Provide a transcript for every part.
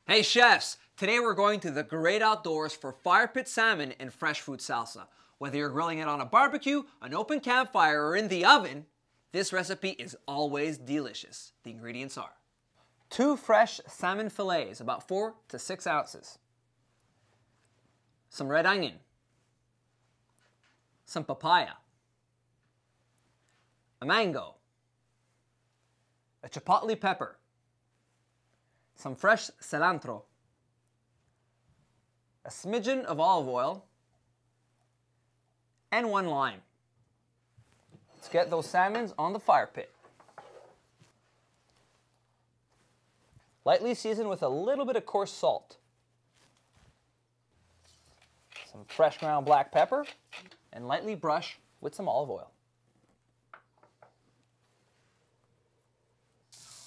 Hey chefs! Today we're going to the great outdoors for fire pit salmon and fresh fruit salsa. Whether you're grilling it on a barbecue, an open campfire, or in the oven, this recipe is always delicious. The ingredients are 2 fresh salmon fillets, about 4 to 6 ounces. Some red onion. Some papaya. A mango. A chipotle pepper. Some fresh cilantro. A smidgen of olive oil. And 1 lime. Let's get those salmons on the fire pit. Lightly season with a little bit of coarse salt. Some fresh ground black pepper. And lightly brush with some olive oil.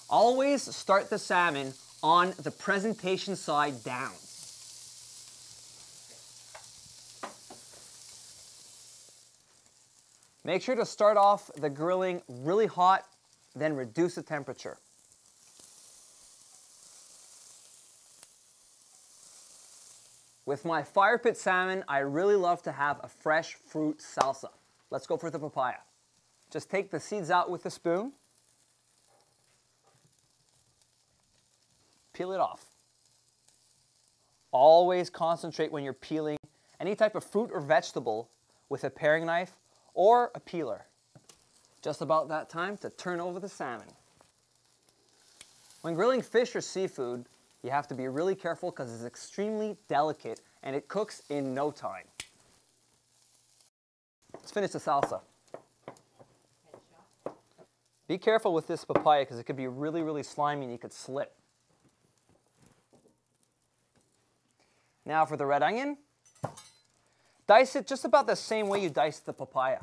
Always start the salmon on the presentation side down. Make sure to start off the grilling really hot, then reduce the temperature. With my fire pit salmon, I really love to have a fresh fruit salsa. Let's go for the papaya. Just take the seeds out with a spoon. Peel it off. Always concentrate when you're peeling any type of fruit or vegetable with a paring knife or a peeler. Just about that time to turn over the salmon. When grilling fish or seafood, you have to be really careful because it's extremely delicate and it cooks in no time. Let's finish the salsa. Be careful with this papaya because it could be really, really slimy and you could slip. Now for the red onion. Dice it just about the same way you dice the papaya.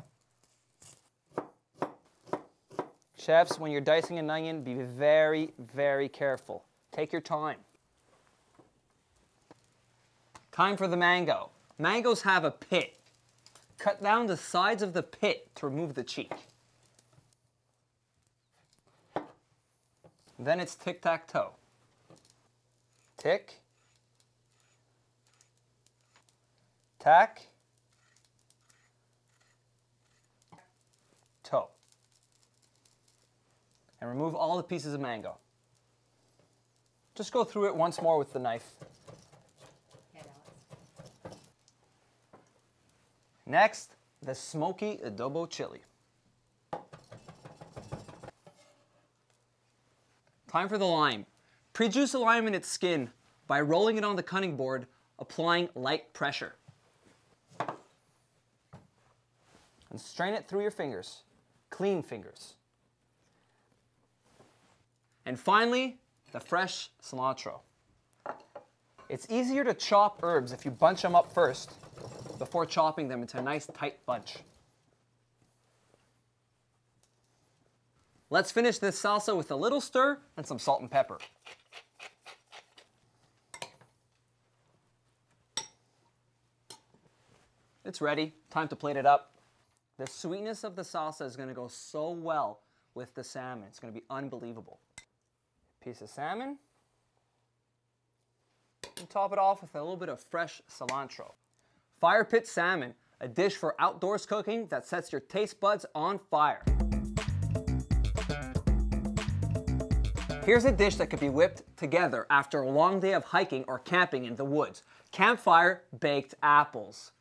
Chefs, when you're dicing an onion, be very, very careful. Take your time. Time for the mango. Mangoes have a pit. Cut down the sides of the pit to remove the cheek. Then it's tic-tac-toe. Tick. Tack. Toe. And remove all the pieces of mango. Just go through it once more with the knife. Next, the smoky adobo chili. Time for the lime. Pre-juice the lime in its skin by rolling it on the cutting board, applying light pressure. And strain it through your fingers. Clean fingers. And finally, the fresh cilantro. It's easier to chop herbs if you bunch them up first before chopping them into a nice tight bunch. Let's finish this salsa with a little stir and some salt and pepper. It's ready. Time to plate it up. The sweetness of the salsa is going to go so well with the salmon. It's going to be unbelievable. Piece of salmon. And top it off with a little bit of fresh cilantro. Fire pit salmon, a dish for outdoors cooking that sets your taste buds on fire. Here's a dish that could be whipped together after a long day of hiking or camping in the woods. Campfire baked apples.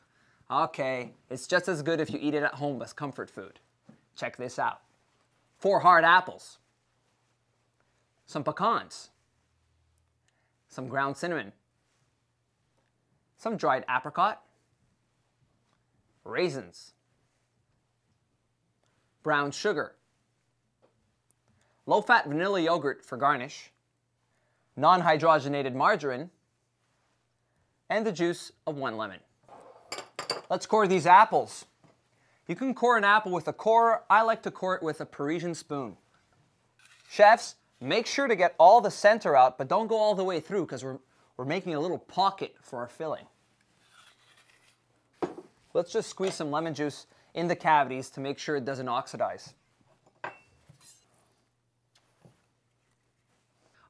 Okay, it's just as good if you eat it at home as comfort food. Check this out. 4 hard apples. Some pecans. Some ground cinnamon. Some dried apricot. Raisins. Brown sugar. Low-fat vanilla yogurt for garnish. Non-hydrogenated margarine. And the juice of 1 lemon. Let's core these apples. You can core an apple with a corer. I like to core it with a Parisian spoon. Chefs, make sure to get all the center out, but don't go all the way through because we're making a little pocket for our filling. Let's just squeeze some lemon juice in the cavities to make sure it doesn't oxidize.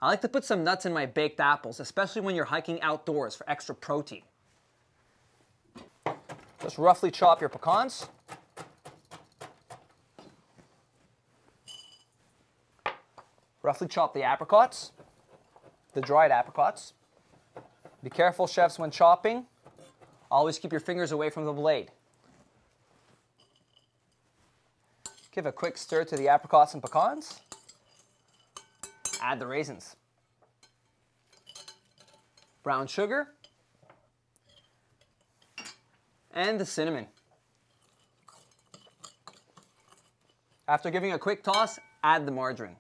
I like to put some nuts in my baked apples, especially when you're hiking outdoors for extra protein. Just roughly chop your pecans. Roughly chop the apricots, the dried apricots. Be careful, chefs, when chopping. Always keep your fingers away from the blade. Give a quick stir to the apricots and pecans. Add the raisins. Brown sugar. And the cinnamon. After giving a quick toss, add the margarine.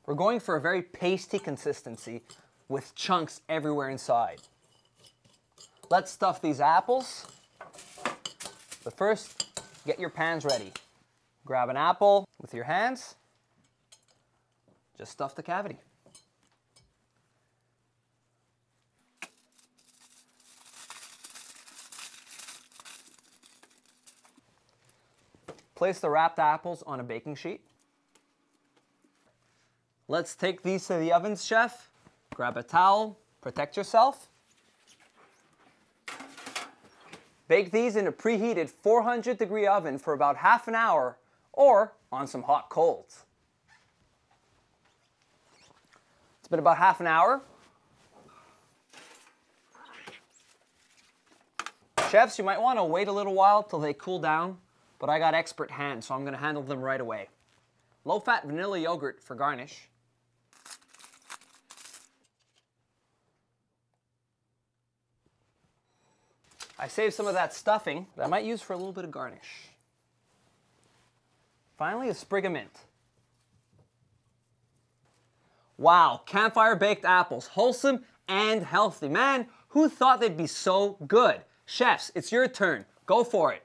We're going for a very pasty consistency with chunks everywhere inside. Let's stuff these apples. But first, get your pans ready. Grab an apple with your hands. Just stuff the cavity. Place the wrapped apples on a baking sheet. Let's take these to the ovens, chef. Grab a towel, protect yourself. Bake these in a preheated 400-degree oven for about half an hour or on some hot coals. It's been about half an hour. Chefs, you might want to wait a little while till they cool down, but I got expert hands, so I'm going to handle them right away. Low-fat vanilla yogurt for garnish. I saved some of that stuffing that I might use for a little bit of garnish. Finally, a sprig of mint. Wow, Campfire baked apples, wholesome and healthy. Man, who thought they'd be so good? Chefs, it's your turn. Go for it.